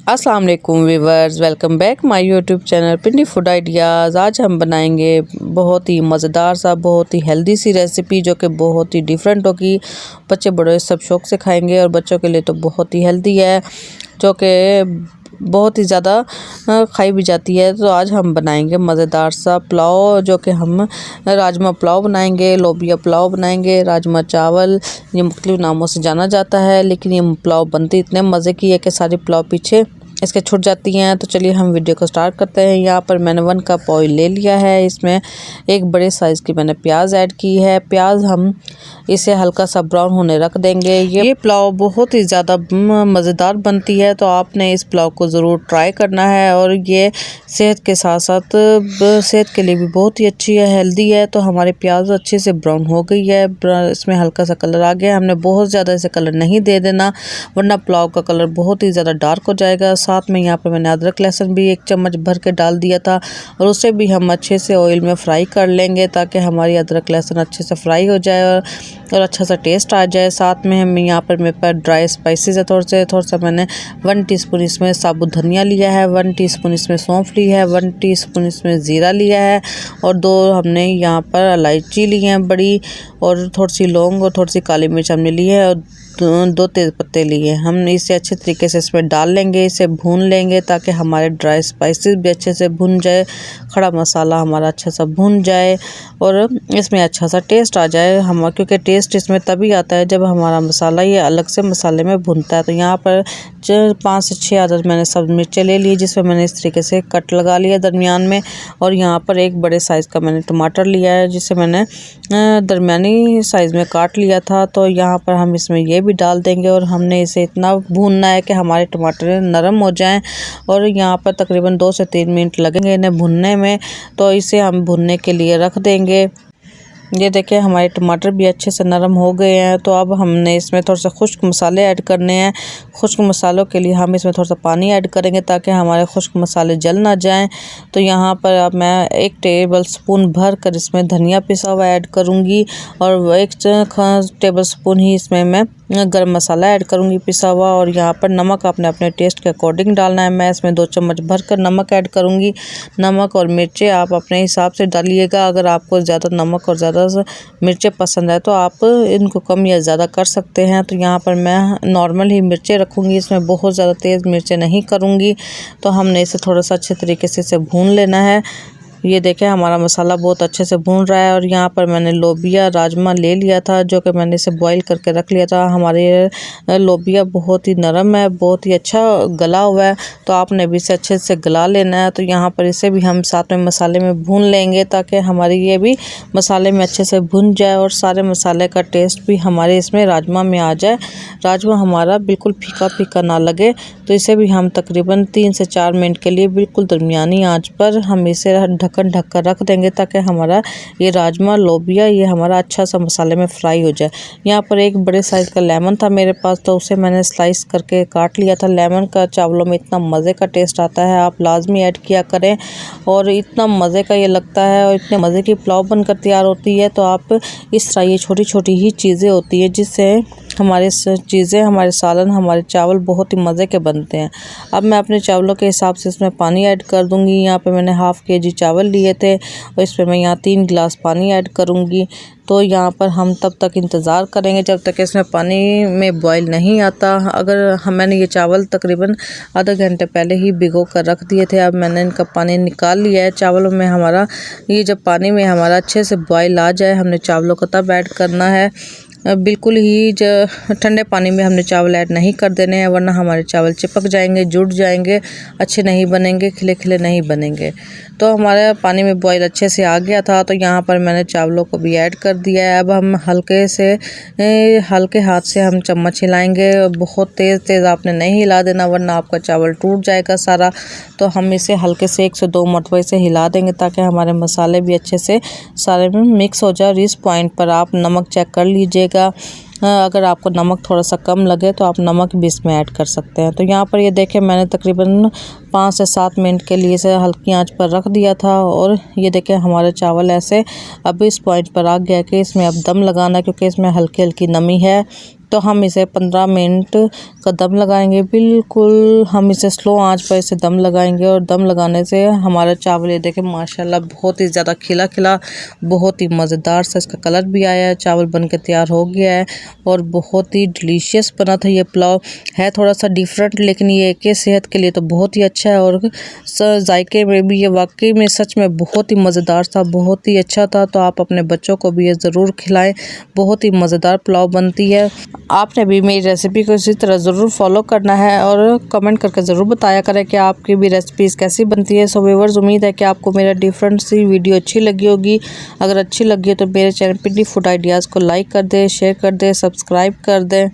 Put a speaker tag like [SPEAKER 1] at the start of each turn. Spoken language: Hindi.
[SPEAKER 1] अस्सलाम वालेकुम viewers, welcome back my YouTube channel Pindi food ideas. आज हम बनाएंगे बहुत ही मज़ेदार सा, बहुत ही हेल्दी सी रेसिपी जो कि बहुत ही डिफरेंट होगी। बच्चे बड़े सब शौक से खाएंगे और बच्चों के लिए तो बहुत ही हेल्दी है, जो कि बहुत ही ज़्यादा खाई भी जाती है। तो आज हम बनाएंगे मज़ेदार सा पुलाव, जो कि हम राजमा पुलाव बनाएंगे, लोबिया पुलाव बनाएंगे। राजमा चावल ये मुख्तलिफ नामों से जाना जाता है, लेकिन ये पुलाव बनती इतने मज़े की है कि सारी पुलाव पीछे इसके छूट जाती हैं। तो चलिए हम वीडियो को स्टार्ट करते हैं। यहाँ पर मैंने 1 कप ऑयल ले लिया है। इसमें एक बड़े साइज़ की मैंने प्याज ऐड की है। प्याज हम इसे हल्का सा ब्राउन होने रख देंगे। ये पुलाव बहुत ही ज़्यादा मज़ेदार बनती है, तो आपने इस पुलाव को ज़रूर ट्राई करना है। और ये सेहत के साथ साथ सेहत के लिए भी बहुत ही अच्छी है, हेल्दी है। तो हमारी प्याज अच्छे से ब्राउन हो गई है, इसमें हल्का सा कलर आ गया। हमने बहुत ज़्यादा इसे कलर नहीं दे देना, वरना पुलाव का कलर बहुत ही ज़्यादा डार्क हो जाएगा। साथ में यहाँ पर मैंने अदरक लहसुन भी 1 चम्मच भर के डाल दिया था, और उसे भी हम अच्छे से ऑयल में फ्राई कर लेंगे, ताकि हमारी अदरक लहसुन अच्छे से फ्राई हो जाए और अच्छा सा टेस्ट आ जाए। साथ में हम यहाँ पर मेरे पास ड्राई स्पाइसेस है, थोड़ा सा मैंने 1 टीस्पून इसमें साबुत धनिया लिया है, 1 टीस्पून इसमें सौंफ ली है, 1 टीस्पून इसमें ज़ीरा लिया है, और 2 हमने यहाँ पर इलायची ली है बड़ी, और थोड़ी सी लौंग और थोड़ी सी काली मिर्च हमने ली है, और 2 तेज़ पत्ते लिए। हम इसे अच्छे तरीके से इसमें डाल लेंगे, इसे भून लेंगे, ताकि हमारे ड्राई स्पाइसेस भी अच्छे से भुन जाए, खड़ा मसाला हमारा अच्छा सा भुन जाए और इसमें अच्छा सा टेस्ट आ जाए। क्योंकि टेस्ट इसमें तभी आता है जब हमारा मसाला ये अलग से मसाले में भुनता है। तो यहाँ पर 5 से 6 अदद मैंने सब मिर्चें ले ली, जिसमें मैंने इस तरीके से कट लगा लिया दरमियान में। और यहाँ पर एक बड़े साइज़ का मैंने टमाटर लिया है, जिसे मैंने दरमियानी साइज़ में काट लिया था। तो यहाँ पर हम इसमें ये भी डाल देंगे, और हमने इसे इतना भूनना है कि हमारे टमाटर नरम हो जाएं। और यहाँ पर तकरीबन 2 से 3 मिनट लगेंगे इन्हें भुनने में, तो इसे हम भुनने के लिए रख देंगे। ये देखिए हमारे टमाटर भी अच्छे से नरम हो गए हैं। तो अब हमने इसमें थोड़ा सा खुश्क मसाले ऐड करने हैं। खुश्क मसालों के लिए हम इसमें थोड़ा सा पानी ऐड करेंगे, ताकि हमारे खुश्क मसाले जल ना जाएं। तो यहाँ पर अब मैं 1 टेबल स्पून भर कर इसमें धनिया पिसा हुआ ऐड करूँगी, और 1 टेबल स्पून ही इसमें मैं गरम मसाला ऐड करूँगी पिसा हुआ। और यहाँ पर नमक आपने अपने टेस्ट के अकॉर्डिंग डालना है। मैं इसमें 2 चम्मच भर कर नमक ऐड करूँगी। नमक और मिर्चें आप अपने हिसाब से डालिएगा। अगर आपको ज़्यादा नमक और ज़्यादा मिर्चें पसंद है तो आप इनको कम या ज़्यादा कर सकते हैं। तो यहाँ पर मैं नॉर्मल ही मिर्चें रखूँगी, इसमें बहुत ज़्यादा तेज़ मिर्चें नहीं करूँगी। तो हमने इसे थोड़ा सा अच्छे तरीके से इसे भून लेना है। ये देखें हमारा मसाला बहुत अच्छे से भून रहा है। और यहाँ पर मैंने लोबिया राजमा ले लिया था, जो कि मैंने इसे बॉईल करके रख लिया था। हमारे लोबिया बहुत ही नरम है, बहुत ही अच्छा गला हुआ है, तो आपने भी इसे अच्छे से गला लेना है। तो यहाँ पर इसे भी हम साथ में मसाले में भून लेंगे, ताकि हमारी ये भी मसाले में अच्छे से भुन जाए और सारे मसाले का टेस्ट भी हमारे इसमें राजमा में आ जाए। राजमा हमारा बिल्कुल फीका फीका ना लगे। तो इसे भी हम तकरीबन 3 से 4 मिनट के लिए बिल्कुल दरमियानी आंच पर हम इसे ढक्कन ढक कर रख देंगे, ताकि हमारा ये राजमा लोबिया ये हमारा अच्छा सा मसाले में फ्राई हो जाए। यहाँ पर एक बड़े साइज़ का लेमन था मेरे पास, तो उसे मैंने स्लाइस करके काट लिया था। लेमन का चावलों में इतना मज़े का टेस्ट आता है, आप लाजमी ऐड किया करें, और इतना मज़े का ये लगता है और इतने मज़े की पुलाव बनकर तैयार होती है। तो आप इस तरह ये छोटी छोटी ही चीज़ें होती हैं, जिससे हमारे सालन, हमारे चावल बहुत ही मज़े के बनते हैं। अब मैं अपने चावलों के हिसाब से इसमें पानी ऐड कर दूंगी। यहाँ पे मैंने हाफ़ केजी चावल लिए थे, और इसमें मैं यहाँ 3 गिलास पानी ऐड करूँगी। तो यहाँ पर हम तब तक इंतज़ार करेंगे जब तक इसमें पानी में बॉईल नहीं आता। मैंने ये चावल तकरीबन आधा घंटे पहले ही भिगो कर रख दिए थे। अब मैंने इनका पानी निकाल लिया है। चावलों में हमारा ये जब पानी में हमारा अच्छे से बॉईल आ जाए, हमने चावलों को तब ऐड करना है। बिल्कुल ही ठंडे पानी में हमने चावल ऐड नहीं कर देने हैं, वरना हमारे चावल चिपक जाएंगे, जुड़ जाएंगे, अच्छे नहीं बनेंगे, खिले खिले नहीं बनेंगे। तो हमारे पानी में बॉईल अच्छे से आ गया था। तो यहाँ पर मैंने चावलों को भी ऐड कर दिया है। अब हम हल्के हाथ से हम चम्मच हिलाएंगे। बहुत तेज़ आपने नहीं हिला देना, वरना आपका चावल टूट जाएगा सारा। तो हम इसे हल्के से 1 से 2 मरतबा इसे हिला देंगे, ताकि हमारे मसाले भी अच्छे से सारे में मिक्स हो जाए। इस पॉइंट पर आप नमक चेक कर लीजिएगा। अगर आपको नमक थोड़ा सा कम लगे तो आप नमक भी इसमें ऐड कर सकते हैं। तो यहाँ पर ये देखें मैंने तकरीबन 5 से 7 मिनट के लिए इसे हल्की आंच पर रख दिया था, और ये देखें हमारे चावल ऐसे अब इस पॉइंट पर आ गया कि इसमें अब दम लगाना, क्योंकि इसमें हल्की हल्की नमी है। तो हम इसे 15 मिनट का दम लगाएंगे। बिल्कुल हम इसे स्लो आंच पर इसे दम लगाएंगे और दम लगाने से हमारा चावल ये देखें माशाल्लाह बहुत ही ज़्यादा खिला खिला, बहुत ही मज़ेदार सा इसका कलर भी आया है। चावल बन के तैयार हो गया है और बहुत ही डिलीशियस बना था ये पुलाव। है थोड़ा सा डिफरेंट लेकिन ये कि सेहत के लिए तो बहुत ही अच्छा है और जायके में भी ये वाकई में सच में बहुत ही मज़ेदार था, बहुत ही अच्छा था। तो आप अपने बच्चों को भी ये ज़रूर खिलाएं, बहुत ही मज़ेदार पुलाव बनती है। आपने भी मेरी रेसिपी को इसी तरह ज़रूर फॉलो करना है और कमेंट करके ज़रूर बताया करें कि आपकी भी रेसिपीज़ कैसी बनती है। सो व्यूअर्स, उम्मीद है कि आपको मेरा डिफरेंट सी वीडियो अच्छी लगी होगी। अगर अच्छी लगी है तो मेरे चैनल पिंडी फूड आइडियाज़ को लाइक कर दें, शेयर कर दें, सब्सक्राइब कर दें।